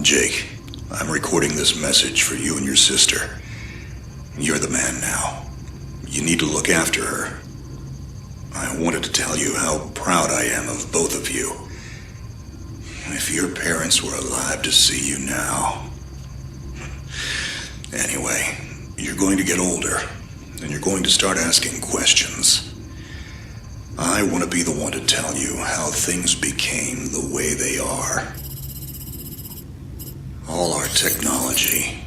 Jake, I'm recording this message for you and your sister. You're the man now. You need to look after her. I wanted to tell you how proud I am of both of you. If your parents were alive to see you now. Anyway, you're going to get older, and you're going to start asking questions. I want to be the one to tell you how things became the way they are. All our technology,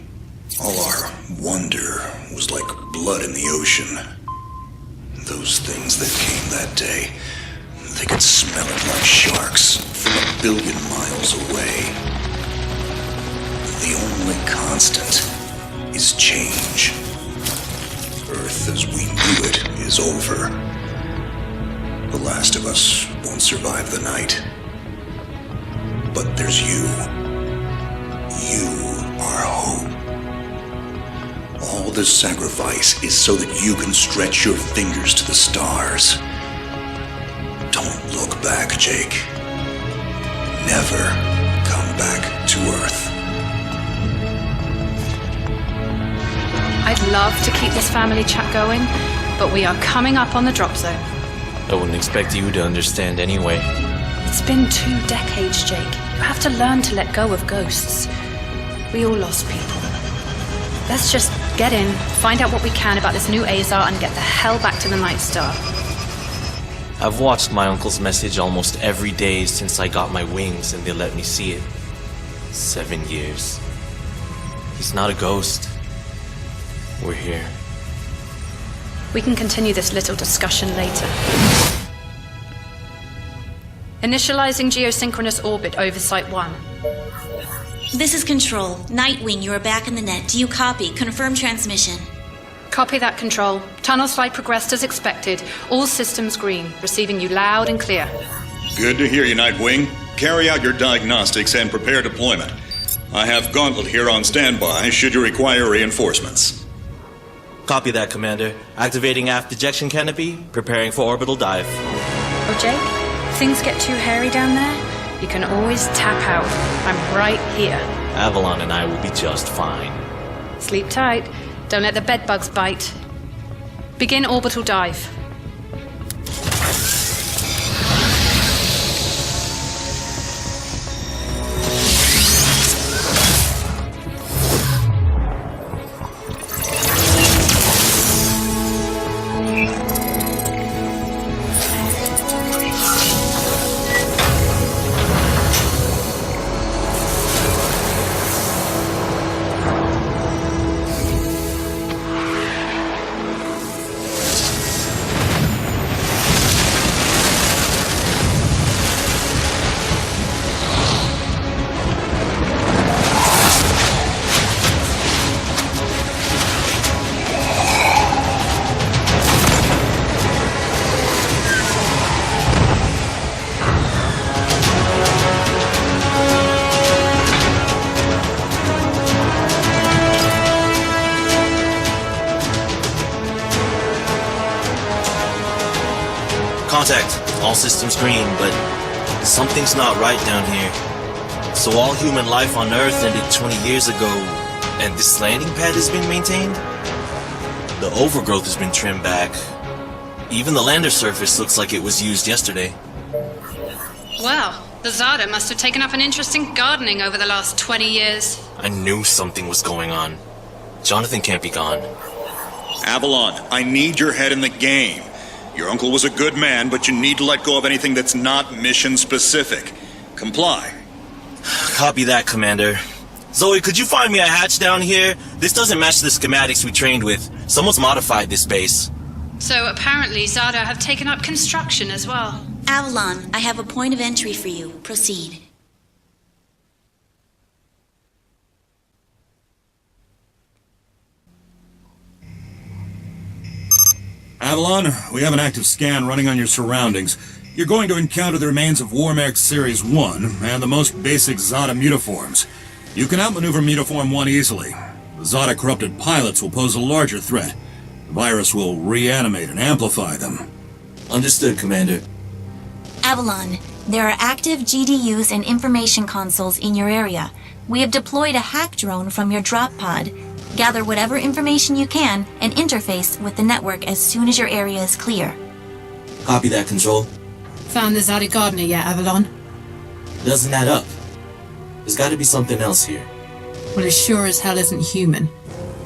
all our wonder was like blood in the ocean. Those things that came that day, they could smell it like sharks from 1 billion miles away. The only constant is change. Earth as we knew it is over. The last of us won't survive the night. But there's you. You are hope. All this sacrifice is so that you can stretch your fingers to the stars. Don't look back, Jake. Never come back to Earth. I'd love to keep this family chat going, but we are coming up on the drop zone. I wouldn't expect you to understand anyway. It's been 2 decades, Jake. You have to learn to let go of ghosts. We all lost people. Let's just get in, find out what we can about this new Azar, and get the hell back to the Night Star. I've watched my uncle's message almost every day since I got my wings and they let me see it. 7 years. He's not a ghost. We're here. We can continue this little discussion later. Initializing geosynchronous orbit over Site 1. This is Control. Nightwing, you are back in the net. Do you copy? Confirm transmission. Copy that, Control. Tunnel slide progressed as expected. All systems green. Receiving you loud and clear. Good to hear you, Nightwing. Carry out your diagnostics and prepare deployment. I have Gauntlet here on standby should you require reinforcements. Copy that, Commander. Activating aft ejection canopy, preparing for orbital dive. Oh, Jake, if things get too hairy down there, you can always tap out. I'm right here. Avalon and I will be just fine. Sleep tight. Don't let the bedbugs bite. Begin orbital dive. Contact. All systems green, but something's not right down here. So all human life on Earth ended 20 years ago, and this landing pad has been maintained? The overgrowth has been trimmed back. Even the lander surface looks like it was used yesterday. Well, the Zada must have taken up an interest in gardening over the last 20 years. I knew something was going on. Jonathan can't be gone. Avalon, I need your head in the game. Your uncle was a good man, but you need to let go of anything that's not mission-specific. Comply. Copy that, Commander. Zoe, could you find me a hatch down here? This doesn't match the schematics we trained with. Someone's modified this base. So apparently Zada have taken up construction as well. Avalon, I have a point of entry for you. Proceed. Avalon, we have an active scan running on your surroundings. You're going to encounter the remains of Warmax Series 1 and the most basic Zada mutaforms. You can outmaneuver Mutaform 1 easily. The Zada corrupted pilots will pose a larger threat. The virus will reanimate and amplify them. Understood, Commander. Avalon, there are active GDUs and information consoles in your area. We have deployed a hack drone from your drop pod. Gather whatever information you can and interface with the network as soon as your area is clear. Copy that, Control. Found the Zadok Gardener yet, Avalon? Doesn't add up. There's gotta be something else here. Well, it sure as hell isn't human.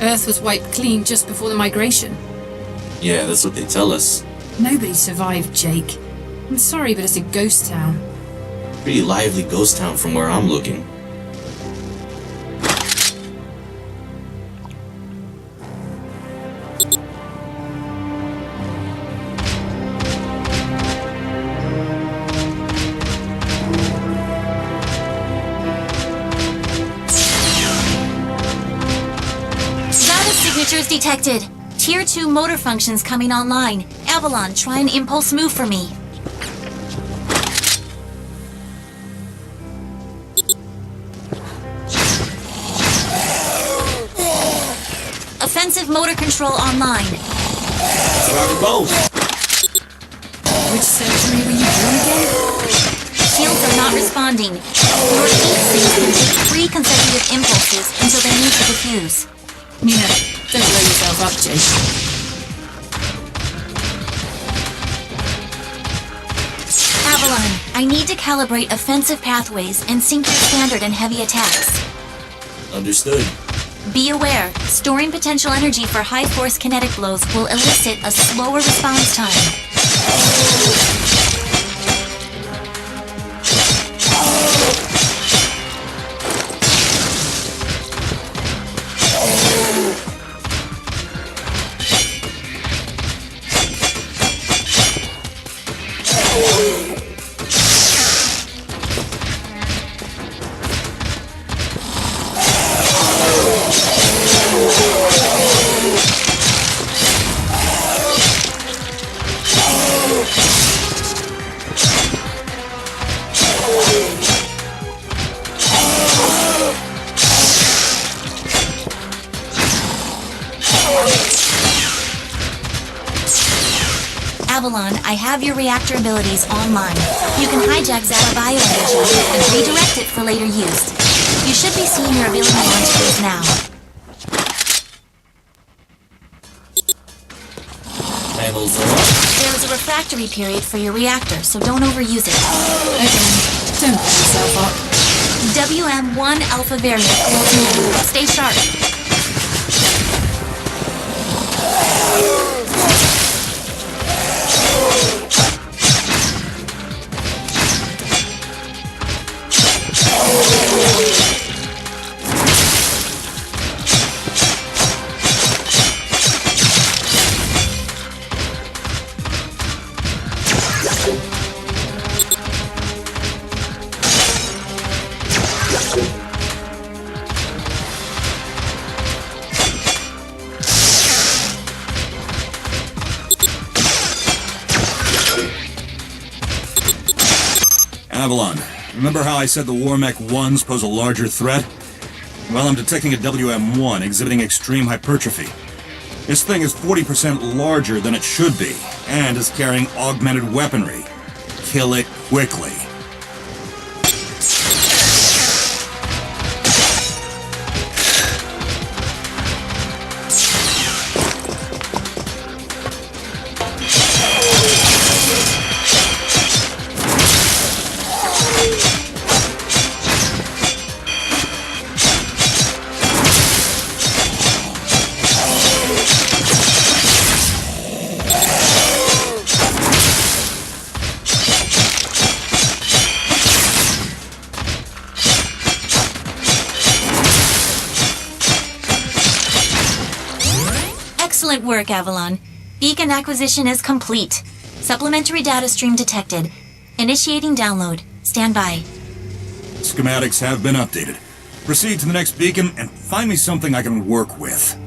Earth was wiped clean just before the migration. Yeah, that's what they tell us. Nobody survived, Jake. I'm sorry, but it's a ghost town. Pretty lively ghost town from where I'm looking. Signatures detected. Tier 2 motor functions coming online. Avalon, try an impulse move for me. Offensive motor control online. Robert Bow! Which surgery were you doing again? Shields are not responding. Your heat sinks can take 3 consecutive impulses until they need to defuse. Nina, don't blow yourself up, Jake. Avalon, I need to calibrate offensive pathways and sync your standard and heavy attacks. Understood. Be aware, storing potential energy for high-force kinetic blows will elicit a slower response time. Avalon, I have your reactor abilities online. You can hijack Zeta bioenergy and redirect it for later use. You should be seeing your ability launchers now. Panels are up. There is a refractory period for your reactor, so don't overuse it. Again, don't blow yourself up. WM1 Alpha variant closing in. Stay sharp. Avalon, remember how I said the Warmech 1s pose a larger threat? Well, I'm detecting a WM1 exhibiting extreme hypertrophy. This thing is 40% larger than it should be, and is carrying augmented weaponry. Kill it quickly. Excellent work, Avalon. Beacon acquisition is complete. Supplementary data stream detected. Initiating download. Stand by. Schematics have been updated. Proceed to the next beacon and find me something I can work with.